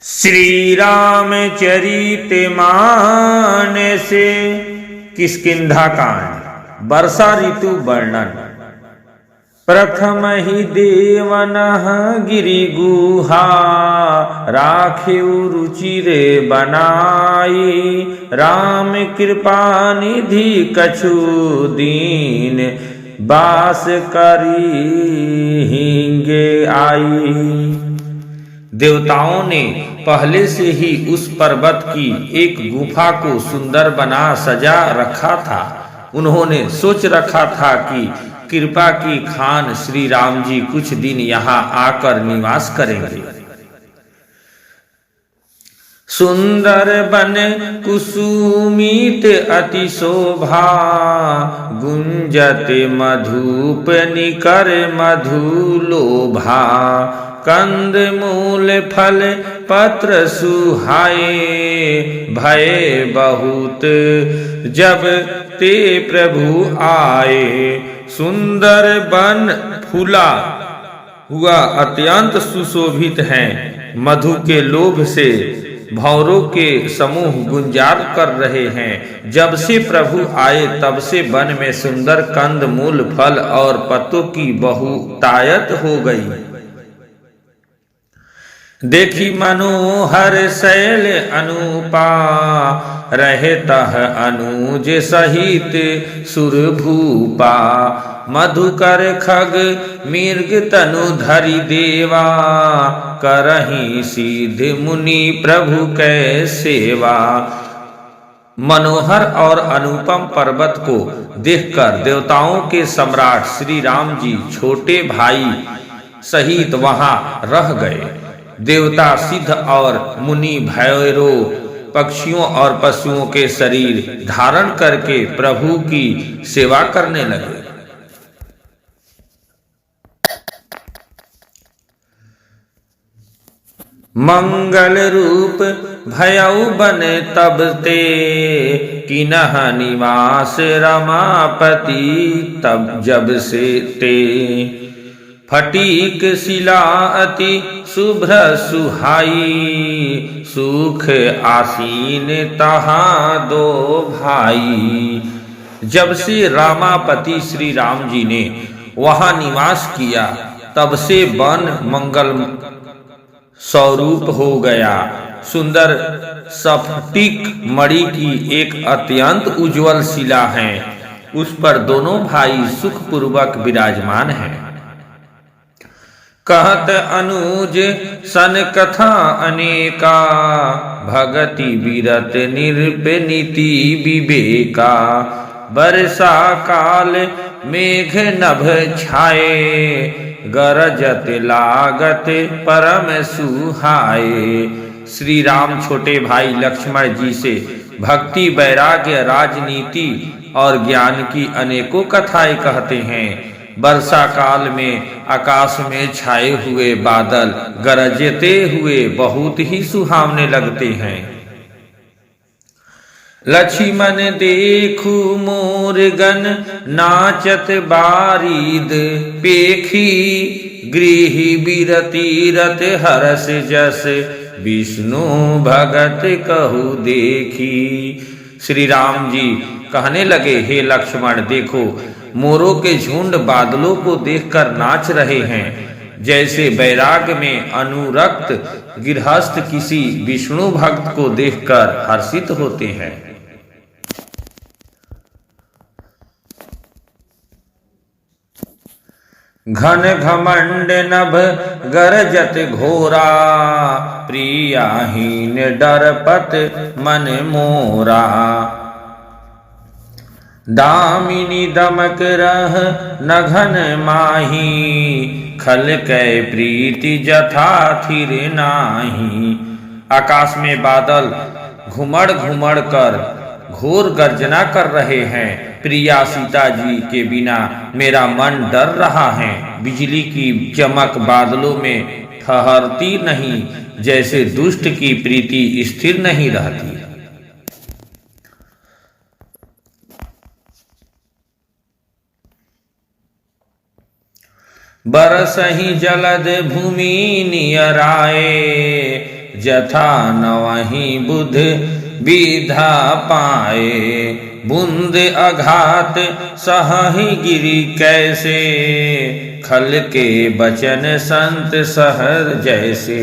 श्री रामचरित मानस किष्किंधा कांड वर्षा ऋतु वर्णन। प्रथम ही देवनः गिरि गुहा राखेउ रुचिरे बनाई। राम कृपा निधि कछु दीन बास करी हिंगे आई। देवताओं ने पहले से ही उस पर्वत की एक गुफा को सुंदर बना सजा रखा था। उन्होंने सोच रखा था कि कृपा की खान श्री राम जी कुछ दिन यहाँ आकर निवास करेंगे। सुंदर बन कुसुमित अति शोभा गुंजत मधुप निकर मधुलोभा। कंद मूल फल पत्र सुहाए भय बहुत जब ते प्रभु आए। सुंदर वन फूला हुआ अत्यंत सुशोभित है। मधु के लोभ से भंवरों के समूह गुंजार कर रहे हैं। जब से प्रभु आए तब से वन में सुंदर कंद मूल फल और पत्तों की बहुतायत हो गई। देखी मनोहर शैल अनुपा रहतः अनुज सहित सुरभूपा। मधुकर खग मृग तनु धरि देवा करहि सिद्ध मुनि प्रभु कै सेवा। मनोहर और अनुपम पर्वत को देखकर देवताओं के सम्राट श्री राम जी छोटे भाई सहित वहां रह गए। देवता सिद्ध और मुनि भैरव पक्षियों और पशुओं के शरीर धारण करके प्रभु की सेवा करने लगे। मंगल रूप भयउ बन तब ते किन्ह निवास रमापति तब जब से ते। फटीक शिला अति शुभ्र सुहाई सुख आसीन तहाँ दो भाई। जब से रामापति श्री राम जी ने वहां निवास किया तब से वन मंगल स्वरूप हो गया। सुंदर स्फटिक मणि की एक अत्यंत उज्जवल शिला है। उस पर दोनों भाई सुखपूर्वक विराजमान हैं। कहत अनुज सन कथा अनेका भगति विरत निरप नीति विवेका। वर्षा काल मेघ नभ छाए गरजत लागत परम सुहाए। श्री राम छोटे भाई लक्ष्मण जी से भक्ति वैराग्य राजनीति और ज्ञान की अनेकों कथाएं कहते हैं। वर्षा काल में आकाश में छाए हुए बादल गरजते हुए बहुत ही सुहावने लगते हैं। लक्ष्मण देखू मोर गण नाचत बारीद पेखी गृह बिरती रत हरस जस विष्णु भगत कहू देखी। श्री राम जी कहने लगे, हे लक्ष्मण देखो मोरों के झुंड बादलों को देखकर नाच रहे हैं। जैसे बैराग में अनुरक्त गृहस्थ किसी विष्णु भक्त को देखकर हर्षित होते हैं। घन घमंड नभ गरजत घोरा प्रियाहीन डरपत मन मोरा। दामिनी दमक रह नघन माही खल कै प्रीति जथा थिर नाही। आकाश में बादल घुमड़ घुमड़ कर घोर गर्जना कर रहे हैं। प्रिया सीता जी के बिना मेरा मन डर रहा है। बिजली की चमक बादलों में ठहरती नहीं, जैसे दुष्ट की प्रीति स्थिर नहीं रहती। बरसहि जलद भूमि नियराए जथा नवहि बुध विधा पाए। बूंद आघात सहहि गिरि कैसे, खल के बचन संत सहर जैसे।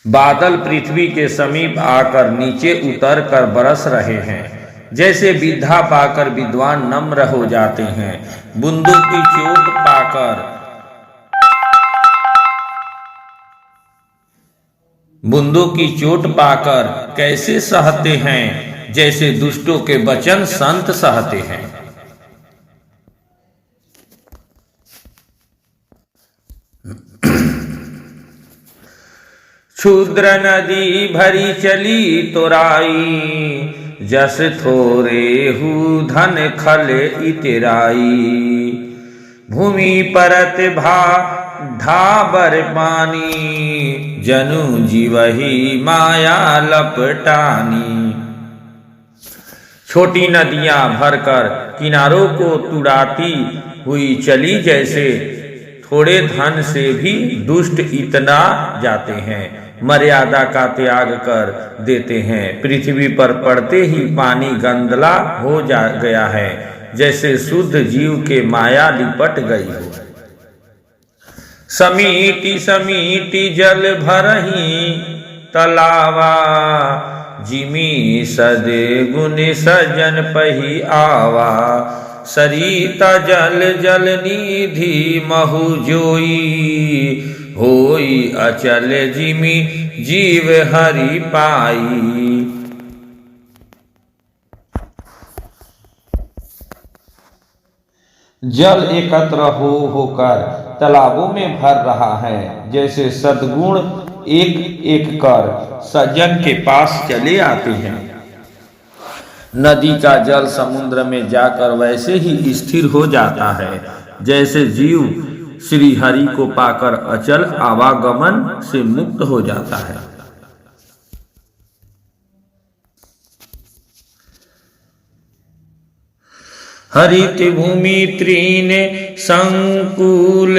बादल पृथ्वी के समीप आकर नीचे उतर कर बरस रहे हैं, जैसे विद्या पाकर विद्वान नम्र हो जाते हैं। बूंदों की चोट पाकर कैसे सहते हैं, जैसे दुष्टों के वचन संत सहते हैं। क्षुद्र नदी भरी चली तोराई, जस थोरे हु धन खल इतराई। भूमि परत ढाबर पानी, जनु जीवहि माया लपटानी। छोटी नदियां भरकर किनारों को तुड़ाती हुई चली, जैसे थोड़े धन से भी दुष्ट इतना जाते हैं, मर्यादा का त्याग कर देते हैं। पृथ्वी पर पड़ते ही पानी गंदला हो गया है, जैसे शुद्ध जीव के माया लिपट गई हो। समीटी समीटी जल भरही तलावा, जिमी सदे गुण सजन पही आवा। सरिता जल जल निधि महु जोई, होई अचल जिमी जीव हरि पाई। जल एकत्र होकर तालाबों में भर रहा है, जैसे सद्गुण एक एक कर सज्जन के पास चले आते हैं। नदी का जल समुद्र में जाकर वैसे ही स्थिर हो जाता है, जैसे जीव श्री हरि को पाकर अचल आवागमन से मुक्त हो जाता है। हरित भूमि तृण संकुल,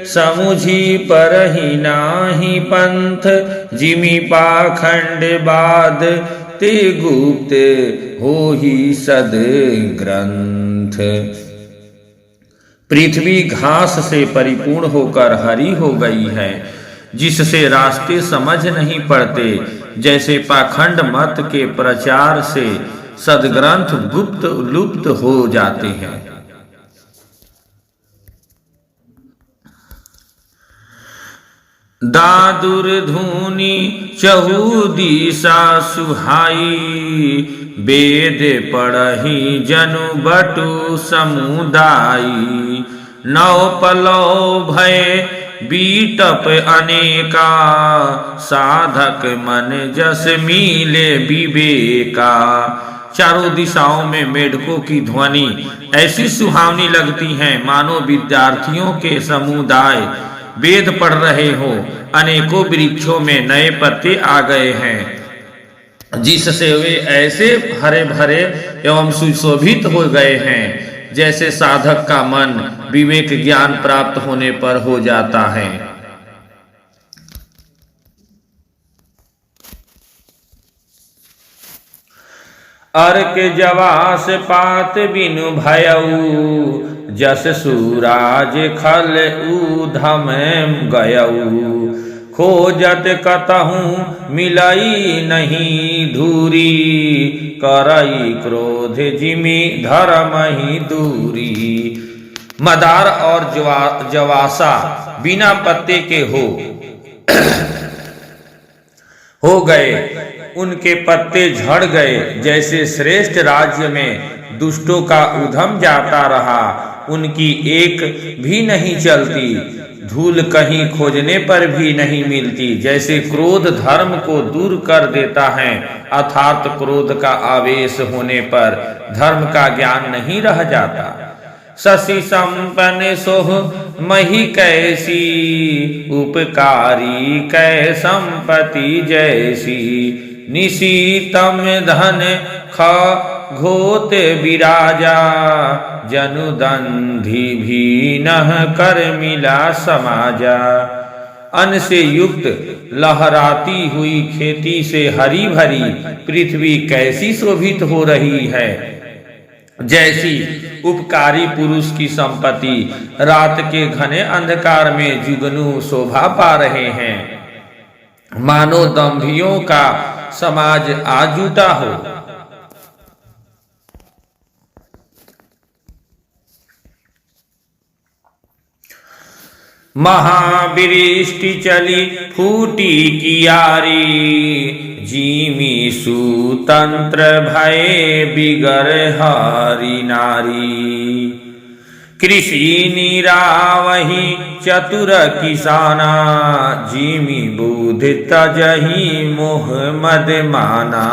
समुझी परहि नाही पंथ। जिमि पाखंड बाद ते गुप्त, होहि सद ग्रंथ। पृथ्वी घास से परिपूर्ण होकर हरी हो गई है, जिससे रास्ते समझ नहीं पड़ते। जैसे पाखंड मत के प्रचार से सदग्रंथ गुप्त लुप्त हो जाते हैं। दादुर धूनी चहु दिशा सुहाई, वेद पढ़ही जनु बटु समुदायी। नौ पलो भय बीटप अनेका, साधक मन जस मिले विवेका। चारों दिशाओं में मेढकों की ध्वनि ऐसी सुहावनी लगती है, मानो विद्यार्थियों के समुदाय वेद पढ़ रहे हो। अनेकों वृक्षों में नए पत्ते आ गए हैं, जिससे वे ऐसे हरे भरे एवं सुशोभित हो गए हैं, जैसे साधक का मन विवेक ज्ञान प्राप्त होने पर हो जाता है। अर्क जवास पात बिनु भयऊ, जस सूराज खल ऊधम गयऊ। खोजत कतहु मिलई नहीं धूरी, करई क्रोध जिमि धर्म ही दूरी। मदार और जवासा बिना पत्ते के हो गए, उनके पत्ते झड़ गए। जैसे श्रेष्ठ राज्य में दुष्टों का उधम जाता रहा, उनकी एक भी नहीं चलती। धूल कहीं खोजने पर भी नहीं मिलती। जैसे क्रोध धर्म को दूर कर देता है, अर्थात क्रोध का आवेश होने पर धर्म का ज्ञान नहीं रह जाता। शशि संपन्न सोह मही कैसी, उपकारी कै संपत्ति जैसी। निशीतम धन घोत विराजा, जनुदंधि भी नह कर मिला समाजा। अन्न से युक्त लहराती हुई खेती से हरी भरी पृथ्वी कैसी शोभित हो रही है, जैसी उपकारी पुरुष की संपत्ति रात के घने अंधकार में जुगनू शोभा पा रहे हैं। मानो दंभियों का समाज आ जुटा हो। महावृष्टि चली फूटी कियारी, जीमी सुतंत्र भये बिगर हारी नारी। कृषि निरावही चतुर किसाना, जीमी बुध तजही मोह मद माना।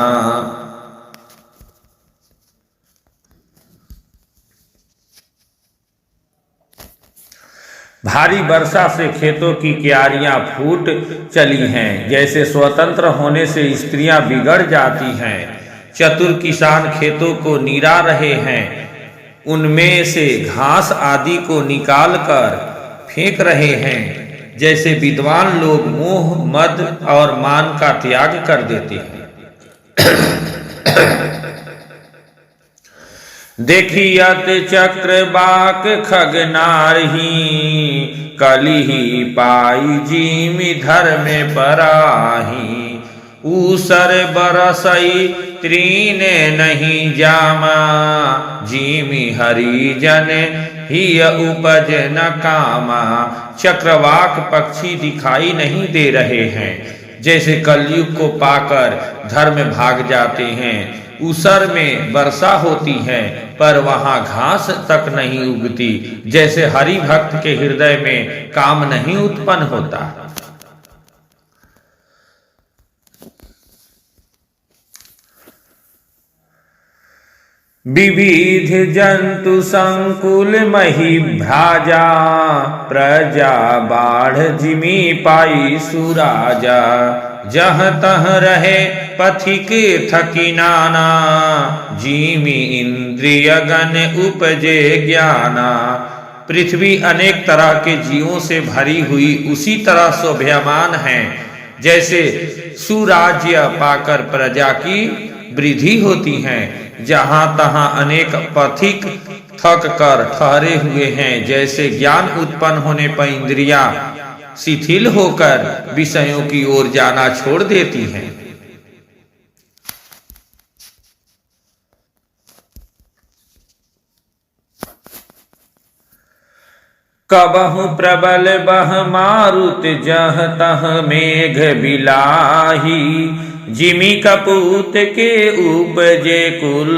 भारी वर्षा से खेतों की क्यारियां फूट चली हैं, जैसे स्वतंत्र होने से स्त्रियां बिगड़ जाती हैं। चतुर किसान खेतों को निरा रहे हैं, उनमें से घास आदि को निकाल कर फेंक रहे हैं, जैसे विद्वान लोग मोह मद और मान का त्याग कर देते हैं। देखियत चक्र बाक खगनारही, कलिही पाई जीमि धर्म पराही। ऊसर बरसई त्रीन नहीं जामा, जीमि हरिजन हिय उपज न कामा। चक्रवाक पक्षी दिखाई नहीं दे रहे हैं, जैसे कलयुग को पाकर धर्म भाग जाते हैं। ऊसर में वर्षा होती है पर वहां घास तक नहीं उगती, जैसे हरि भक्त के हृदय में काम नहीं उत्पन्न होता। विविध जंतु संकुल मही भ्राजा, प्रजा बाढ़ जिमी पाई सुराजा। जह तह रहे पथिक थकी नाना, जीमी इंद्रिय गण उपजे ज्ञाना। पृथ्वी अनेक तरह के जीवों से भरी हुई उसी तरह शोभ्यमान है, जैसे सुराज्य पाकर प्रजा की वृद्धि होती है। जहां तहां अनेक पथिक थक कर ठहरे हुए हैं, जैसे ज्ञान उत्पन्न होने पर इंद्रियां शिथिल होकर विषयों की ओर जाना छोड़ देती हैं। कबहु प्रबल बह मारुत, जह तह मेघ बिलाही। जिमी कपूत के उपजे कुल,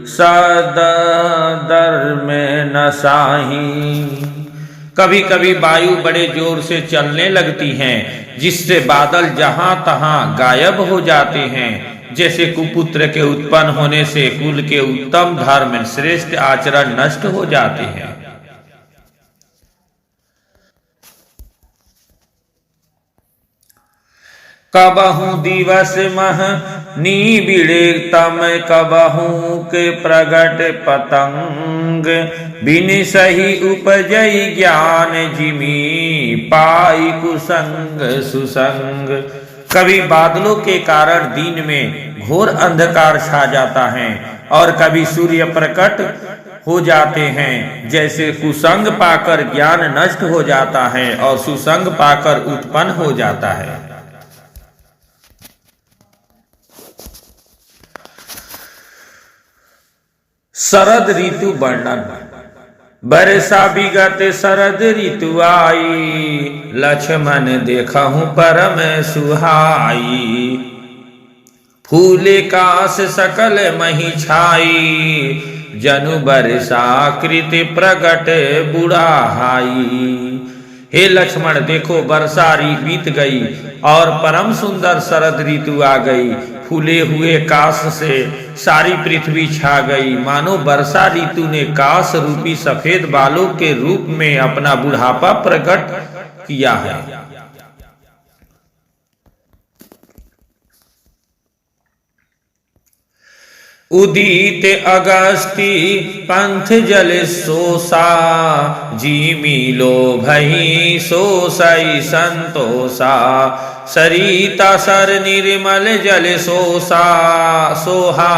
सदर में नसाही। कभी कभी वायु बड़े जोर से चलने लगती हैं, जिससे बादल जहां तहां गायब हो जाते हैं, जैसे कुपुत्र के उत्पन्न होने से कुल के उत्तम धर्म श्रेष्ठ आचरण नष्ट हो जाते हैं। कबहू दिवस मह निबिड़ तम, कबहू के प्रगट पतंग। बिन सही उपजई ज्ञान, जिमी पाई कुसंग सुसंग। कभी बादलों के कारण दिन में घोर अंधकार छा जाता है, और कभी सूर्य प्रकट हो जाते हैं, जैसे कुसंग पाकर ज्ञान नष्ट हो जाता है और सुसंग पाकर उत्पन्न हो जाता है। शरद ऋतु वर्णन। बरसा विगत शरद ऋतु आई, लक्ष्मण देखहु परम सुहाई। फूले काश सकल मही छाई, जनु बरसाकृत प्रगट बुढ़ाई। हे लक्ष्मण देखो, वर्षा बीत गई और परम सुंदर शरद ऋतु आ गई। फूले हुए काश से सारी पृथ्वी छा गई, मानो वर्षा ऋतु ने काश रूपी सफेद बालों के रूप में अपना बुढ़ापा प्रकट किया है। उदित अगस्ती पंथ जल सोसा, जीमी लो भई सोसई संतोषा। सरिता सर निर्मल जल सोसा, सोहा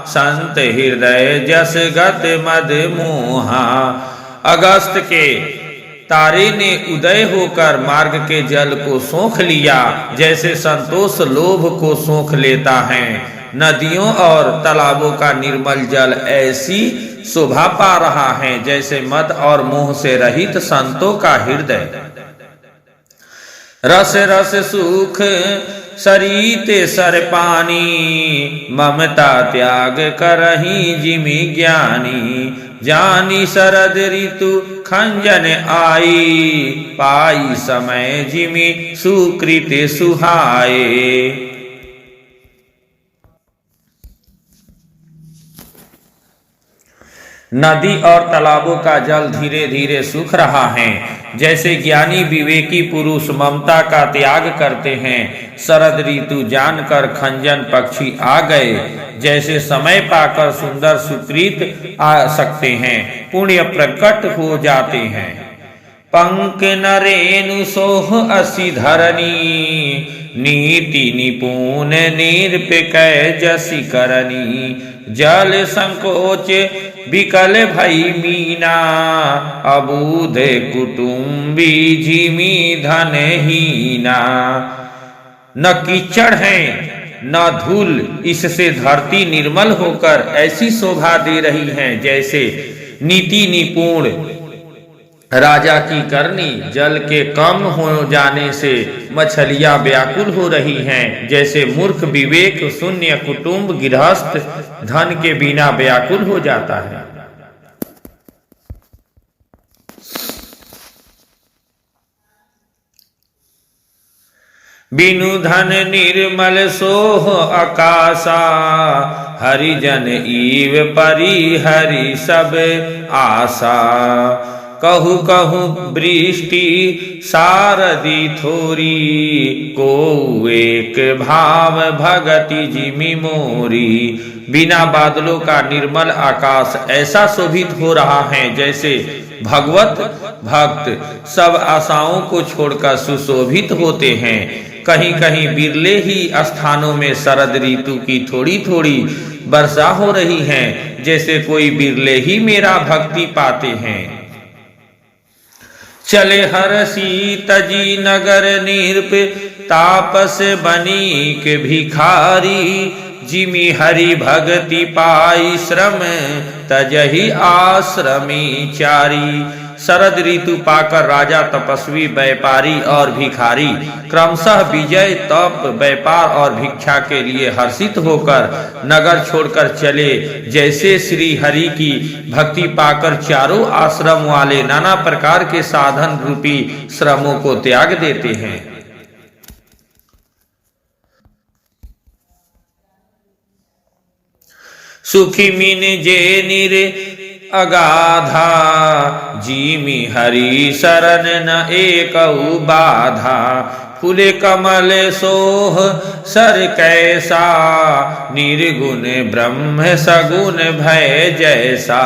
संत हृदय जस गत मद मोहा। अगस्त के तारे ने उदय होकर मार्ग के जल को सोख लिया, जैसे संतोष लोभ को सोख लेता है। नदियों और तालाबों का निर्मल जल ऐसी शोभा पा रहा है, जैसे मद और मोह से रहित संतों का हृदय। रस रस सुख सरिते सर पानी, ममता त्याग करही जिमि ज्ञानी। जानी शरद ऋतु खंजन आई, पाई समय जिमि सुकृत सुहाए। नदी और तालाबों का जल धीरे धीरे सूख रहा है, जैसे ज्ञानी विवेकी पुरुष ममता का त्याग करते हैं। शरद ऋतु जानकर खंजन पक्षी आ गए, जैसे समय पाकर सुंदर सुकृत आ सकते हैं, पुण्य प्रकट हो जाते हैं। पंक नरेनु सोह असि धरनी, नीति निपुण निरपेक्ष जसि करनी। जल संकोच विकल भई मीना, अबूध कुटुंबी जिमि धनहीना। न कीचड़ है न धूल, इससे धरती निर्मल होकर ऐसी शोभा दे रही है, जैसे नीति निपुण राजा की करनी। जल के कम हो जाने से मछलियां व्याकुल हो रही हैं, जैसे मूर्ख विवेक शून्य कुटुंब गृहस्थ धन के बिना व्याकुल हो जाता है। बिनु धन निर्मल सोह आकाशा, हरिजन ईव परि हरि सब आशा। कहु कहु वृष्टि सारदी थोरी, को एक भाव भगति जिमि मोरी। बिना बादलों का निर्मल आकाश ऐसा शोभित हो रहा है, जैसे भगवत भक्त सब आशाओं को छोड़कर सुशोभित होते हैं। कहीं कहीं बिरले ही स्थानों में शरद ऋतु की थोड़ी थोड़ी वर्षा हो रही है, जैसे कोई बिरले ही मेरा भक्ति पाते हैं। चले हरसी तजी नगर निरप, तापस बनीक भिखारी। जिमि हरि भक्ति पाई श्रम, तजहि आश्रमी चारी। शरद ऋतु पाकर राजा, तपस्वी, व्यापारी और भिखारी क्रमशः विजय, तप, व्यापार और भिक्षा के लिए हर्षित होकर नगर छोड़कर चले, जैसे श्री हरि की भक्ति पाकर चारों आश्रम वाले नाना प्रकार के साधन रूपी श्रमों को त्याग देते हैं। सुखी मीन जे निर अगाधा, जिमि हरि शरण न एकउ बाधा। फूले कमल सोह सर कैसा, निर्गुण ब्रह्म सगुण भय जैसा।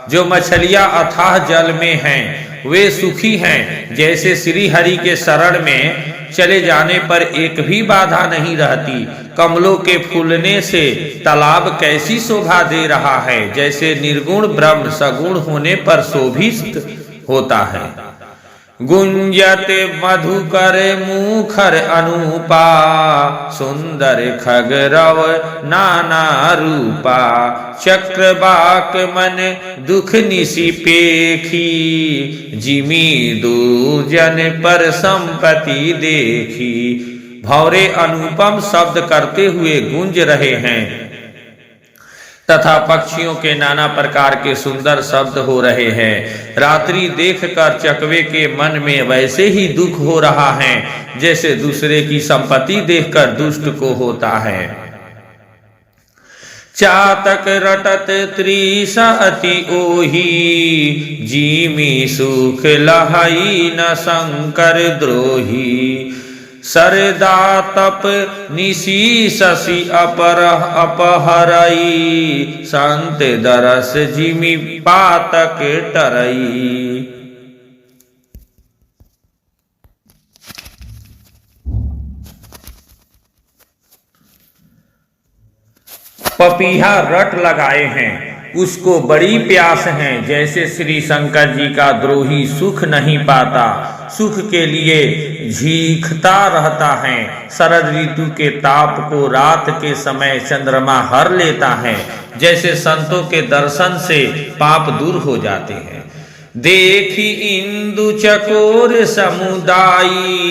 जो मछलियां अथाह जल में हैं, वे सुखी हैं, जैसे श्री हरि के शरण में चले जाने पर एक भी बाधा नहीं रहती। कमलों के फूलने से तालाब कैसी शोभा दे रहा है, जैसे निर्गुण ब्रह्म सगुण होने पर शोभित होता है। गुंजत मधुकर मुखर अनूपा, सुंदर खगरव नाना रूपा। चक्रवाक मन दुख निशि पेखी, जिमि दुर्जन पर संपत्ति देखी। भौरे अनुपम शब्द करते हुए गूंज रहे हैं तथा पक्षियों के नाना प्रकार के सुंदर शब्द हो रहे हैं। रात्रि देखकर चकवे के मन में वैसे ही दुख हो रहा है, जैसे दूसरे की संपत्ति देखकर दुष्ट को होता है। चातक रटत त्रिसा अति ओही, जिमि सुख लहई न शंकर द्रोही। सरदा तप निशी शशि अपहरई, संत दरस जिमि पातक टरई। पपीहा रट लगाए हैं, उसको बड़ी प्यास है, जैसे श्री शंकर जी का द्रोही सुख नहीं पाता, सुख के लिए झींकता रहता है। शरद ऋतु के ताप को रात के समय चंद्रमा हर लेता है, जैसे संतों के दर्शन से पाप दूर हो जाते हैं। देखी इंदु चकोर समुदायी,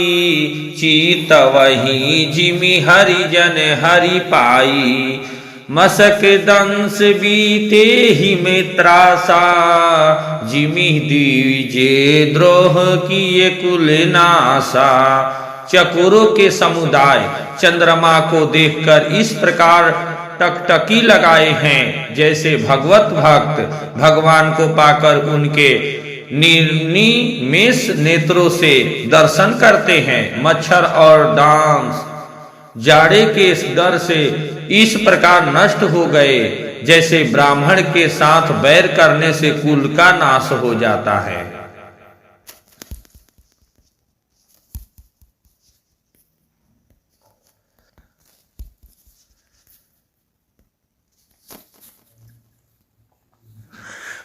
चीत वही जिमि हरिजन हरि पाई। मसक दंश बीते ही में त्रासा, जिमि दीजे द्रोह किए कुल नासा। चकोरों के समुदाय चंद्रमा को देखकर इस प्रकार टकटकी लगाए हैं, जैसे भगवत भक्त भगवान को पाकर उनके निर्निमेष नेत्रों से दर्शन करते हैं। मच्छर और डांस जाड़े के डर से इस प्रकार नष्ट हो गए, जैसे ब्राह्मण के साथ बैर करने से कुल का नाश हो जाता है।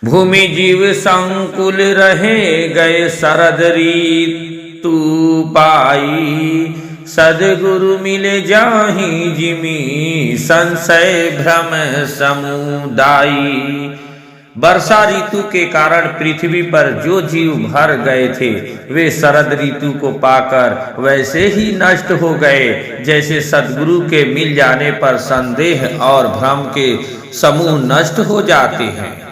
भूमि जीव संकुल रहे गए, शरद ऋतु पाई। सदगुरु मिले जाहि जिमि, संशय भ्रम समुदायी। वर्षा ऋतु के कारण पृथ्वी पर जो जीव भर गए थे, वे शरद ऋतु को पाकर वैसे ही नष्ट हो गए, जैसे सदगुरु के मिल जाने पर संदेह और भ्रम के समूह नष्ट हो जाते हैं।